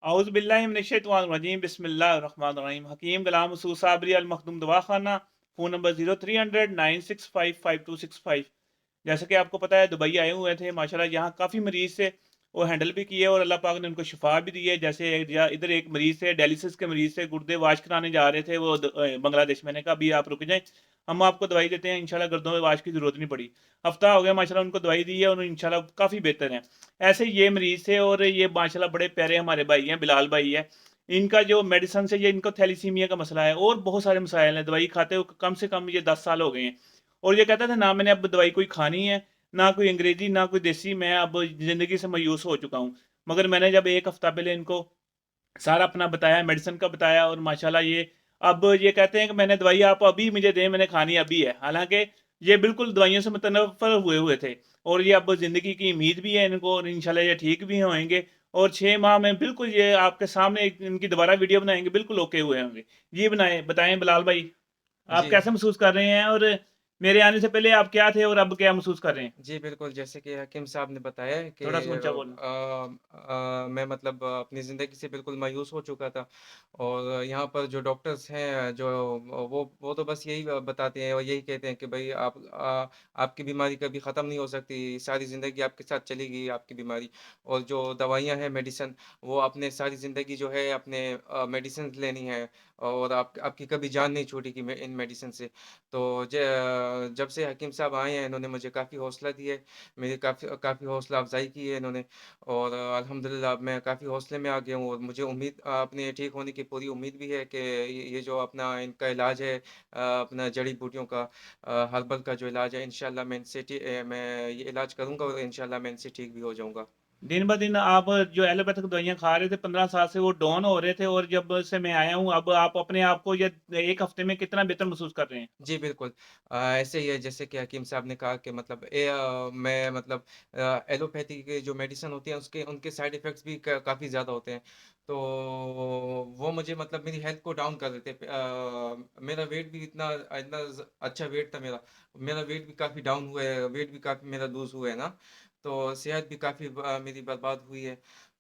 औज़ु बिल्लाहि मिनश्शैतानिर्रजीम बिस्मिल्लाहिर्रहमानिर्रहीम। हकीम गुलाम मसूद साबरी अल मखदूम दवाखाना, फ़ोन नंबर 0300 965 5265। जैसा कि आपको पता है दुबई आए हुए थे, माशाल्लाह यहाँ काफ़ी मरीज़ थे, वो हैंडल भी किए और अल्लाह पाक ने उनको शिफ़ा भी दी है। जैसे इधर एक मरीज़ थे, डायलिसिस के मरीज़ थे, गुर्दे वाश कराने जा रहे थे वो बांग्लादेश। मैंने कहा अभी आप रुक जाएँ, हम आपको दवाई देते हैं, इंशाल्लाह गुर्दों में वाश की ज़रूरत नहीं पड़ी। हफ़्ता हो गया माशाल्लाह उनको दवाई दी है और इंशाल्लाह काफ़ी बेहतर हैं। ऐसे ही ये मरीज़ थे और ये माशाल्लाह बड़े प्यारे हमारे भाई हैं, बिलाल भाई है। इनका जो मेडिसिन से ये इनको थैलेसीमिया का मसला है और बहुत सारे मसाइल हैं, दवाई खाते हुए कम से कम ये 10 साल हो गए हैं। और ये कहता था ना मैंने अब दवाई कोई खानी है, ना कोई अंग्रेज़ी, ना कोई देसी, मैं अब ज़िंदगी से मायूस हो चुका हूँ। मगर मैंने जब 1 हफ़्ता पहले इनको सारा अपना बताया, मेडिसिन का बताया और माशाल्लाह ये अब ये कहते हैं कि मैंने दवाई आप अभी मुझे दें, मैंने खानी अभी है। हालाँकि ये बिल्कुल दवाइयों से मुतनफ़्फ़र हुए हुए थे और ये अब ज़िंदगी की उम्मीद भी है इनको और इंशाल्लाह ये ठीक भी होएँगे और 6 माह में बिल्कुल ये आपके सामने एक इनकी दोबारा वीडियो बनाएँगे, बिल्कुल ओके हुए होंगे। जी बताएँ बिलाल भाई, आप जी, कैसे महसूस कर रहे हैं और मेरे आने से पहले आप क्या थे और अब क्या महसूस कर रहे हैं? जी, बिल्कुल, जैसे कि हकीम साहब ने बताया है कि थोड़ा-सा ऊँचा बोलें। मैं मतलब अपनी ज़िंदगी से बिल्कुल मायूस हो चुका था और यहाँ पर जो डॉक्टर्स हैं, जो वो तो बस यही बताते हैं और यही कहते हैं कि भई आपकी बीमारी कभी ख़त्म नहीं हो सकती, सारी ज़िंदगी आपके साथ चलेगी आपकी बीमारी और जो दवाइयाँ हैं, मेडिसिन, वो आपने सारी ज़िंदगी जो है अपने मेडिसिन्स लेनी है और आपकी कभी जान नहीं छूटेगी इन मेडिसिन से। तो जब से हकीम साहब आए हैं, इन्होंने मुझे काफ़ी हौसला दिया है, मेरी काफ़ी काफ़ी हौसला अफ़ज़ाई की है इन्होंने और अल्हम्दुलिल्लाह अब मैं काफ़ी हौसले में आ गया हूँ और मुझे उम्मीद अपने ठीक होने की पूरी उम्मीद भी है कि ये जो अपना इनका इलाज है अपना जड़ी-बूटियों का हर्बल का जो इलाज है, इंशाअल्लाह मैं ये इलाज करूँगा और इंशाअल्लाह मैं इनसे ठीक भी हो जाऊँगा। दिन-ब-दिन आप जो एलोपैथिक दवाइयाँ खा रहे थे 15 साल से वो डाउन हो रहे थे और जब से मैं आया हूँ, अब आप अपने आप को ये 1 हफ्ते में कितना बेहतर महसूस कर रहे हैं? जी, बिल्कुल। ऐसे ही है जैसे कि हकीम साहब ने कहा कि मतलब मैं मतलब एलोपैथी के जो मेडिसिन होती है उसके उनके साइड इफ़ेक्ट्स भी क काफ़ी ज़्यादा होते हैं। तो वो मुझे मतलब मेरी हेल्थ को डाउन कर देते मेरा वेट भी इतना इतना ज़ अच्छा वेट था मेरा। मेरा वेट भी काफ़ी डाउन हुआ है, वेट भी काफ़ी मेरा लूज़ हुआ है ना, तो सेहत भी काफ़ी मेरी बर्बाद हुई है।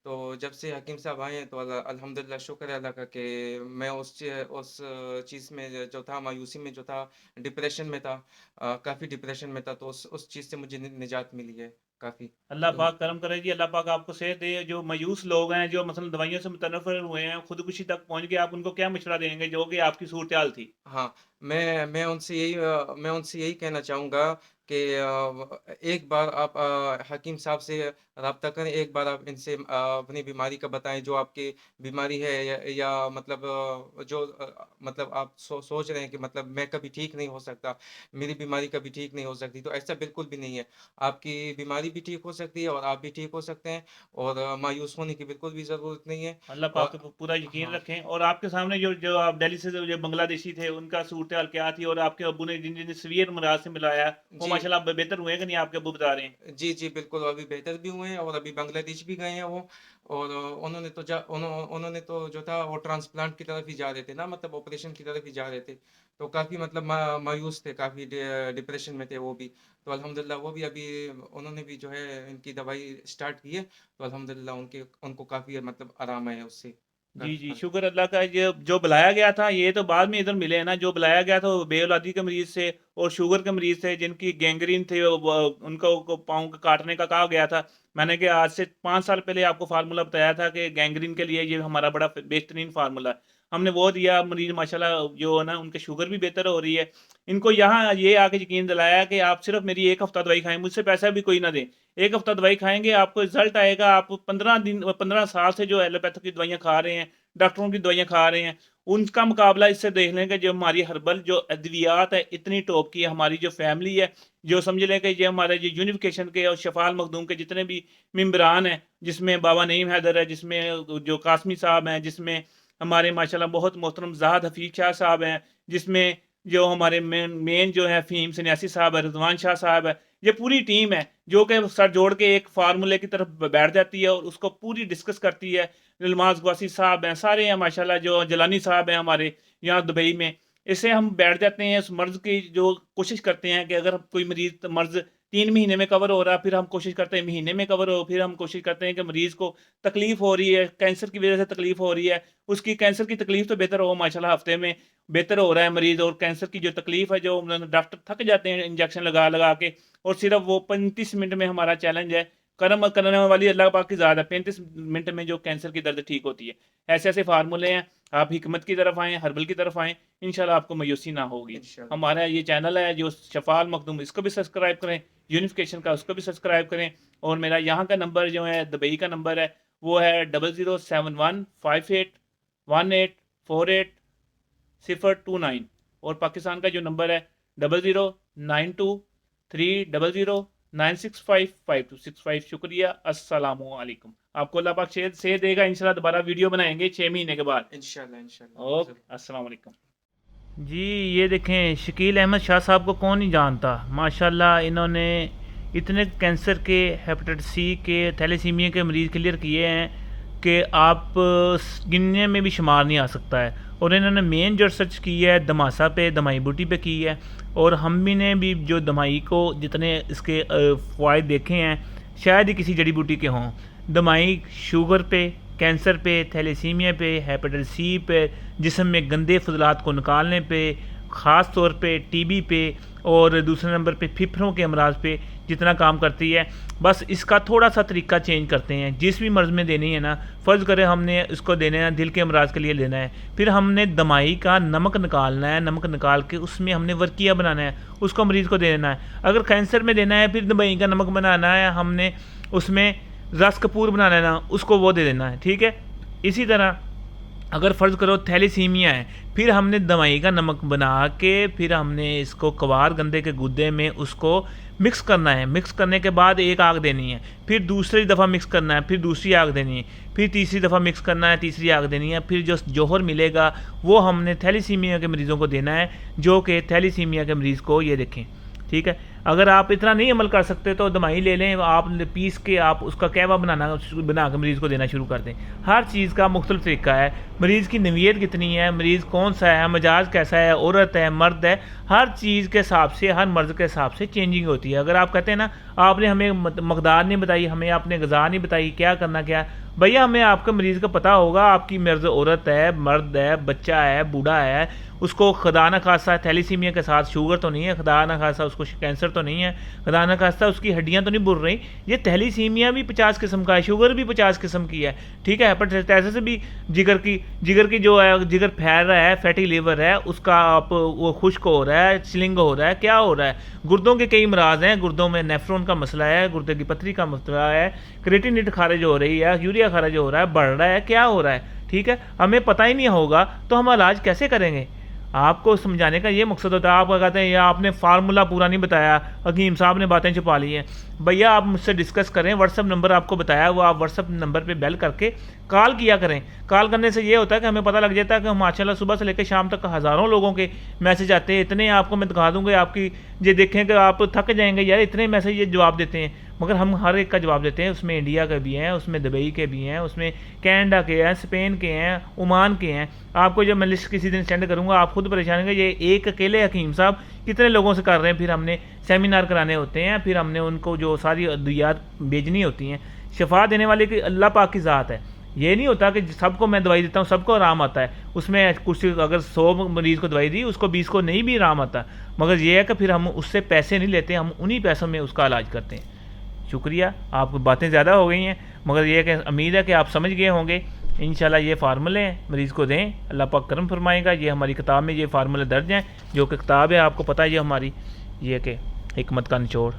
तो जब से हकीम साहब आए हैं तो अल्हम्दुलिल्लाह शुक्र है अल्लाह का कि मैं उस चीज़ में जो था मायूसी में जो था, डिप्रेशन में था, काफ़ी डिप्रेशन में था, तो उस चीज़ से मुझे निजात मिली है काफ़ी। अल्लाह तो पाक करम करे जी, अल्लाह पाक आपको सेहत दे। जो मायूस लोग हैं, जो मसलन दवाइयों से मुतनफ़्फ़िर हुए हैं, खुदकुशी तक पहुँच गए, आप उनको क्या मशवरा देंगे जो कि आपकी सूरत-हाल थी? हाँ, मैं उनसे यही कहना चाहूँगा कि एक बार आप हकीम साहब से राब्ता करें, एक बार आप इनसे अपनी बीमारी का बताएँ, जो आपकी बीमारी है या मतलब मतलब आप सोच रहे हैं कि मतलब मैं कभी ठीक नहीं हो सकता, मेरी बीमारी कभी ठीक नहीं हो सकती, तो ऐसा बिल्कुल भी नहीं है। आपकी बीमारी भी ठीक हो सकती है और आप भी ठीक हो सकते हैं और मायूस होने की बिल्कुल भी ज़रूरत नहीं है अल्लाह पाक और पे पूरा यकीन हाँ। रखें और आपके सामने जो जो आप दिल्ली से जो बांग्लादेशी थे, उनका सूरत-हाल क्या थी? और आपके अब्बू ने जिन-जिन सीवियर अमराज से मिलाया, वो जी। माशाल्लाह अब बेहतर हुए हैं कि नहीं आपके अब्बू बता रहे हैं? जी, जी, बिल्कुल, अभी बेहतर भी हुए हैं और अभी बांग्लादेश भी गए हैं वो और उन्होंने तो जो था वो ट्रांसप्लांट की तरफ ही जा रहे थे ना मतलब ऑपरेशन की तरफ ही जा रहे थे। तो काफ़ी मतलब मायूस थे, काफ़ी डिप्रेशन में थे वो भी। तो अल्हम्दुलिल्लाह वो भी अभी उन्होंने भी जो है इनकी दवाई स्टार्ट की है, तो अल्हम्दुलिल्लाह उनको काफ़ी मतलब आराम आया है उससे, जी, काफ़ी जी, फ़र्क शुक्र अल्लाह का। ये जो बुलाया गया था, ये तो बाद में इधर मिले हैं ना, जो बुलाया गया था वो बेऔलादी के मरीज़ थे और शुगर के मरीज़ थे, जिनकी गैंग्रीन थी, उनको को पाँव को काटने का कहा गया था। मैंने कि आज से 5 साल पहले आपको फ़ॉर्मूला बताया था कि गैंग्रीन के लिए ये हमारा बड़ा बेहतरीन फ़ॉर्मूला है। हमने वो दिया, मरीज़ माशाल्लाह जो है ना, उनकी शुगर भी बेहतर हो रही है। इनको यहाँ ये आके यकीन दिलाया कि आप सिर्फ़ मेरी 1 हफ़्ता दवाई खाएँ, मुझसे पैसा भी कोई ना दें। 1 हफ़्ता दवाई खाएँगे, आपको रिज़ल्ट आएगा। आप 15 साल से जो एलोपैथिक की दवाइयाँ खा रहे हैं, डॉक्टरों की दवाइयाँ खा रहे हैं, उनका मुकाबला इससे देख लें कि जो हमारी हर्बल जो अद्वियात है, इतनी टॉप की है, हमारी जो फैमिली है, जो समझ लें कि ये हमारे जो यूनिफ़िकेशन के और शफ़ा अल मखदूम के जितने भी मेंबरान हैं, जिसमें बाबा नईम हैदर है, जिसमें जो कासमी साहब हैं, जिसमें हमारे माशाल्लाह बहुत मोहतरम ज़ाहिद हफ़ीज़ शाह साहब हैं, जिसमें जो हमारे मेन मेन जो है फ़हीम सन्यासी साहब है, रिज़वान शाह साहब है, ये पूरी टीम है, जो कि सर जोड़ के एक फ़ॉर्मूले की तरफ बैठ जाती है और उसको पूरी डिस्कस करती है। इल्माज़ गौसी साहब हैं, सारे हैं माशाल्लाह, जो जलानी साहब हैं हमारे यहाँ दुबई में। इससे हम बैठ जाते हैं, उस मर्ज़ की जो कोशिश करते हैं कि अगर कोई मरीज़ मर्ज़ 3 महीने में कवर हो रहा है, फिर हम कोशिश करते हैं महीने में कवर हो, फिर हम कोशिश करते हैं कि मरीज़ को तकलीफ़ हो रही है, कैंसर की वज़ह से तकलीफ़ हो रही है, उसकी कैंसर की तकलीफ़ तो बेहतर हो माशाल्लाह हफ़्ते में बेहतर हो रहा है मरीज़, और कैंसर की जो तकलीफ़ है, जो डॉक्टर थक जाते हैं इंजेक्शन लगा-लगा के, और सिर्फ़ वो 35 मिनट में हमारा चैलेंज है, करम करने वाली अल्लाह पाक की ज़ात है, 35 मिनट में जो कैंसर की दर्द ठीक होती है। ऐसे-ऐसे फ़ार्मूले हैं, आप हिकमत की तरफ आएँ, हर्बल की तरफ आएँ, इंशाल्लाह आपको मायूसी ना होगी। इंशाल्लाह। हमारा ये चैनल है जो शफ़ा अल मखदूम, इसको भी सब्सक्राइब करें, यूनिफ़िकेशन का उसको भी सब्सक्राइब करें, और मेरा यहाँ का नंबर जो है दुबई का नंबर है वो है 0071581848 और पाकिस्तान का जो नंबर है 00923009655265। शुक्रिया, अस्सलामु अलैकुम। आपको अल्लाह पाक सेहत देगा, इंशाल्लाह दोबारा वीडियो बनाएंगे 6 महीने के बाद। इंशाल्लाह, इंशाल्लाह। ओके, अस्सलाम वालेकुम। जी, ये देखें शकील अहमद शाह साहब को कौन नहीं जानता। माशाल्लाह इन्होंने इतने कैंसर के, हेपेटाइटिस सी के, थैलेसीमिया के मरीज़ क्लियर किए हैं कि आप गिनने में भी शुमार नहीं आ सकता है। और इन्होंने मेन जो रिसर्च की है दमासा पे, दमाई बूटी पे की है, और हम भी ने भी जो दमाई को जितने इसके फ़वाइद देखे हैं शायद ही किसी जड़ी बूटी के हों। दमाई शुगर पे, कैंसर पे, थैलेसीमिया पे, हेपेटाइटिस सी पे, जिस्म में गंदे फजलात को निकालने पे, ख़ास तौर पे टीबी पे, और दूसरे नंबर पे फेफड़ों के अमराज पे जितना काम करती है। बस इसका थोड़ा सा तरीका चेंज करते हैं। जिस भी मर्ज़ में देनी है ना, फ़र्ज़ करें हमने इसको देना है दिल के अमराज के लिए लेना है, फिर हमने दमाई का नमक निकालना है, नमक निकाल के उसमें हमने वर्किया बनाना है, उसको मरीज़ को दे देना है। अगर कैंसर में देना है फिर दमाई का नमक बनाना है, हमने उसमें रस कपूर बनाना है ना, उसको वो दे देना है। ठीक है, इसी तरह अगर फ़र्ज़ करो थैलेसीमिया है, फिर हमने दवाई का नमक बना के फिर हमने इसको कवार गंदे के गुद्दे में उसको मिक्स करना है। मिक्स करने के बाद एक आग देनी है, फिर दूसरी दफ़ा मिक्स करना है, फिर दूसरी आग देनी है, फिर तीसरी दफ़ा मिक्स करना है, तीसरी आग देनी है, फिर जो जौहर मिलेगा वो हमने थैलेसीमिया के मरीज़ों को देना है, जो कि थैलेसीमिया के मरीज़ को ये देखें। ठीक है, अगर आप इतना नहीं अमल कर सकते तो दवाई ले लें, आप पीस के आप उसका कहवा बना के मरीज़ को देना शुरू कर दें। हर चीज़ का मुख्तलिफ तरीका है, मरीज़ की नवीयत कितनी है, मरीज़ कौन सा है, मिजाज कैसा है, औरत है, मर्द है, हर चीज़ के हिसाब से, हर मर्ज़ के हिसाब से चेंजिंग होती है। अगर आप कहते हैं ना आपने हमें मकदार नहीं बताई, हमें आपने ग़िज़ा नहीं बताई क्या करना क्या, भैया हमें आपके मरीज़ का पता होगा, आपकी मर्ज़ औरत है, मर्द है, बच्चा है, बूढ़ा है, उसको खुदा न खासा थैलेसीमिया के साथ शुगर तो नहीं है, खुदा न खासा उसको कैंसर तो नहीं है, खुदा न खासा उसकी हड्डियां तो नहीं बुर रही। ये थैलेसीमिया भी 50 किस्म का है, शुगर भी 50 किस्म की है। ठीक है, हेपेटाइटिस से भी जिगर की जो है, जिगर फैल रहा है, फैटी लीवर है, उसका आप वो खुश्क हो रहा है, स्लिंग हो रहा है, क्या हो रहा है, गुर्दों के कई मराज हैं, गुर्दों में नेफ्रॉन का मसला है, गुर्दे की पथरी का मसला है, क्रेटिनिन खारिज हो रही है, यूरिया खारिज हो रहा है, बढ़ रहा है, क्या हो रहा है। ठीक है, हमें पता ही नहीं होगा तो हम इलाज कैसे करेंगे। आपको समझाने का ये मकसद होता है। आप कहते हैं या आपने फार्मूला पूरा नहीं बताया, हकीम साहब ने बातें छुपा ली हैं, भैया आप मुझसे डिस्कस करें, व्हाट्सअप नंबर आपको बताया वो आप व्हाट्सअप नंबर पे बेल करके कॉल किया करें। कॉल करने से ये होता है कि हमें पता लग जाता है कि माशाल्लाह सुबह से लेकर शाम तक हज़ारों लोगों के मैसेज आते हैं। इतने आपको मैं दिखा दूँगा, आपकी ये देखें कि आप थक जाएंगे यार, इतने मैसेज ये जवाब देते हैं, मगर हम हर एक का जवाब देते हैं। उसमें इंडिया के भी हैं, उसमें दुबई के भी हैं, उसमें कनाडा के हैं, स्पेन के हैं, ओमान के हैं। आपको जब मैं लिस्ट किसी दिन सेंड करूँगा आप खुद परेशान होंगे, ये एक अकेले हकीम साहब कितने लोगों से कर रहे हैं। फिर हमने सेमिनार कराने होते हैं, फिर हमने उनको जो सारी अद्वियात भेजनी होती हैं। शफा देने वाले की अल्लाह पाक की ज़ात है। ये नहीं होता कि सबको मैं दवाई देता हूँ सबको आराम आता है। उसमें कुछ अगर 100 मरीज़ को दवाई दी, उसको 20 को नहीं भी आराम आता, मगर ये है कि फिर हम उससे पैसे नहीं लेते, हम उन्हीं पैसों में उसका इलाज करते हैं। शुक्रिया, आपको बातें ज़्यादा हो गई हैं, मगर ये कि उम्मीद है कि आप समझ गए होंगे। इंशाल्लाह ये फार्मूले हैं, मरीज़ को दें, अल्लाह पाक करम फरमाएगा। ये हमारी किताब में ये फार्मूले दर्ज हैं, जो कि किताब है आपको पता है ये हमारी ये कि हिकमत का निचोड़।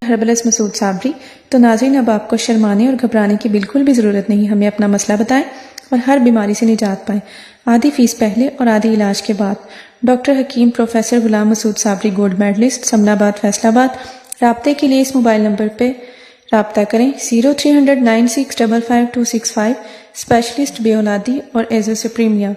हर्बलिस्ट मसूद साबरी। तो नाज़रीन, अब आपको शर्माने और घबराने की बिल्कुल भी ज़रूरत नहीं। हमें अपना मसला बताएं और हर बीमारी से निजात पाएं। आधी फीस पहले और आधी इलाज के बाद। डॉक्टर हकीम प्रोफेसर गुलाम मसूद साबरी, गोल्ड मेडलिस्ट, समनाबाद, फैसलाबाद। राब्ते के लिए इस मोबाइल नंबर पर राब्ता करें 0300 9655 265। स्पेशलिस्ट बेऔलादी और एज़ो सुप्रीमिया।